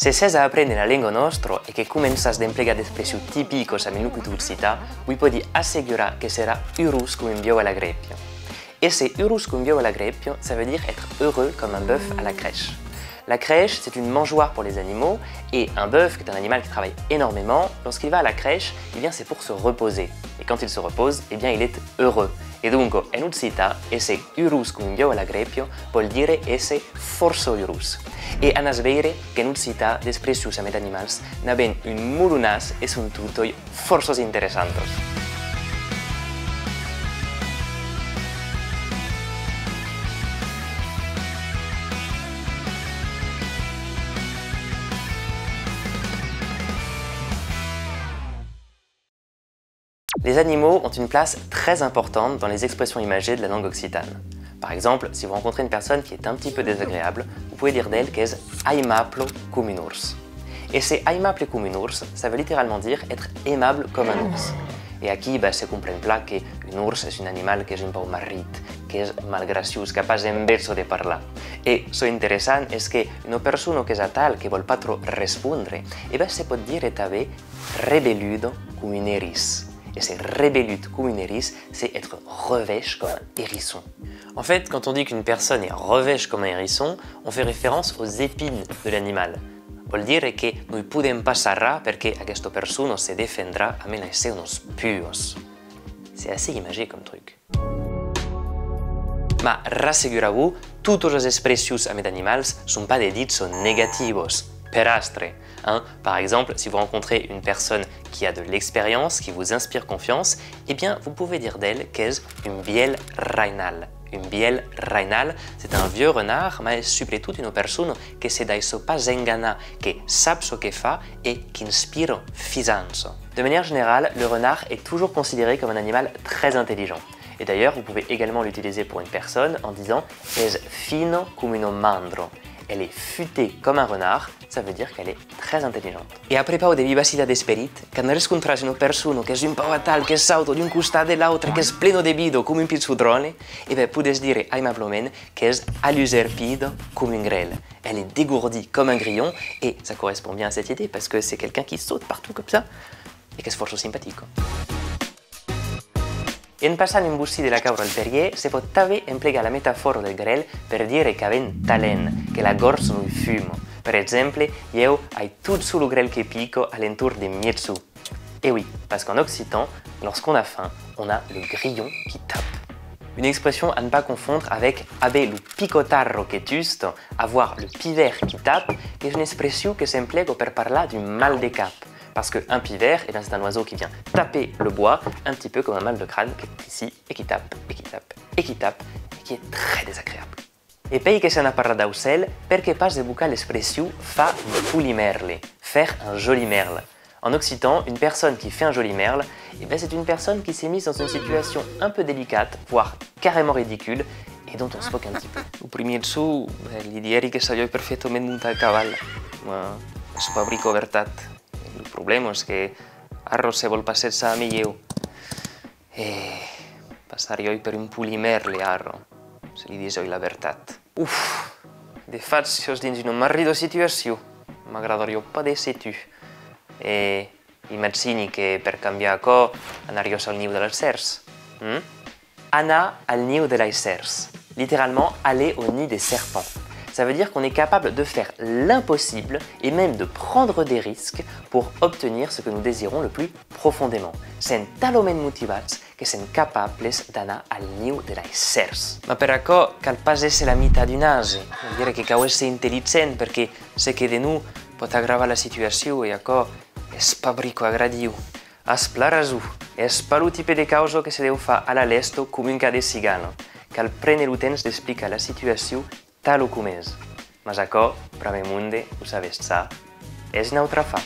Se sei a apprendere la lingua nostra e che comienzas a emplear espressioni tipiche a minuto cita, vi può assegurar que serà heureux comme un bio à la greppio. Et c'est heureux comme un bio à la greppio, ça veut dire être heureux comme un bœuf à la crèche. La crèche, c'est une mangeoire pour les animaux et un bœuf, qui est un animal qui travaille énormément, lorsqu'il va à la crèche, eh bien c'est pour se reposer. Et quand il se repose, eh bien il est heureux. Et donc, en ucita, esse heureux cum un bio alla greppio vuol dire esse forso heureux. Et anas veire que en ucita desprecius amet animals n'aben un mulunas e sunt tutoi forsos interessantos. Les animaux ont une place très importante dans les expressions imagées de la langue occitane. Par exemple, si vous rencontrez une personne qui est un petit peu désagréable, vous pouvez dire d'elle qu'elle est aimable comme un ours. Et c'est aimable comme un ours, ça veut littéralement dire être aimable comme un ours. Et aquí se comprend pla qu'un ours est un animal que est un peu marrit, que est malgraciós, capaz en verso de parlar. Et ce interessant és que una persona que és tal que vol pas trop respondre, se pot dire també rebelludo comme un hérisson. Et c'est rebellut comme un hérisson, c'est être revêche comme un hérisson. En fait, quand on dit qu'une personne est revêche comme un hérisson, on fait référence aux épines de l'animal. Vuol dire que noi podem passar perché aquesta persona se defendrà a amenacer unos puos. C'est assez imagé comme truc. Ma rassegurau-vous, toutes les expressions avec animals sont pas des dits négativos, perastre. Par exemple, si vous rencontrez une personne qui a de l'expérience, qui vous inspire confiance, eh bien, vous pouvez dire d'elle qu'elle est une biel reinal. Une biel reinal, c'est un vieux renard, mais surtout une personne qui se laisse pas enganar, qui sait ce qu'elle fait et qui inspire fisanza. De manière générale, le renard est toujours considéré comme un animal très intelligent. Et d'ailleurs, vous pouvez également l'utiliser pour une personne en disant « es fino come un mandro ». Elle est futée comme un renard, ça veut dire qu'elle est très intelligente. Et après pas de vivacité d'esprit, quand rencontras une personne qui est un peu tal, qui salta d'un costat de l'autre, qui est plein de bido comme un pizzudrone, et bien podes dire aimablement qu'elle est aluserpido comme une grêle. Elle est dégourdie comme un grillon, et ça correspond bien à cette idée parce que c'est quelqu'un qui saute partout comme ça, et qui est fort sympathique. En passant un bussi de la cabra al terrier, se pot també emplegar la metafora del grel per dire que avem talent, que la gorsa non fumo. Per exemple, io hai tout sous le grel que pico alentour de mietsu. Et oui, parce qu'en occitan, lorsqu'on a faim, on a le grillon qui tape. Une expression à ne pas confondre avec abe lu picotarro que tusto, avoir le pivert qui tape, qui est une expression que s'emplega per parlar du mal de cap. Parce qu'un pivert, c'est un oiseau qui vient taper le bois, un petit peu comme un mal de crâne qui est ici et qui tape, et qui tape, et qui tape, et qui est très désagréable. Et pei que se n'ha parlat d'aucel, perché pas de bucar l'expression fa un puli merle, faire un joli merle. En occitan, une personne qui fait un joli merle, c'est une personne qui s'est mise dans une situation un peu délicate, voire carrément ridicule, et dont on se moque un petit peu. Au premier dessous, l'idée que ça lui parfaitement monter à cavale. Je fabrico vertat. El problema és que arro se vol passar-se a millor. Passar jo per un pulimerle arro, se li dis la veritat. De fet, si us dins una marrida situació, m'agradaria pas d'ésser tu. Imaginez que per canviar això, anaria al niu de les cerfs. Anar al niu de les cerfs. Littéralement, aller au nid des serpents. Ça veut dire qu'on est capable de faire l'impossible et même de prendre des risques pour obtenir ce que nous désirons le plus profondément. Sen talomen motivats que sen capables d'anar al niu de les cerfs. Ma per això cal pas ésser la meitat d'un ase. Vuol dire que cal ser intel·ligent perquè sé que de nous pot agravar la situació i això és pas brico agradiu. Asplarazù, és pas el tipus de causa que se deu fer a la lesto com un cas de cigano. Cal prendre el temps d'explicar la situació tal com és. Mas això, per a mi munde, ho sabes ça, és una altra fa.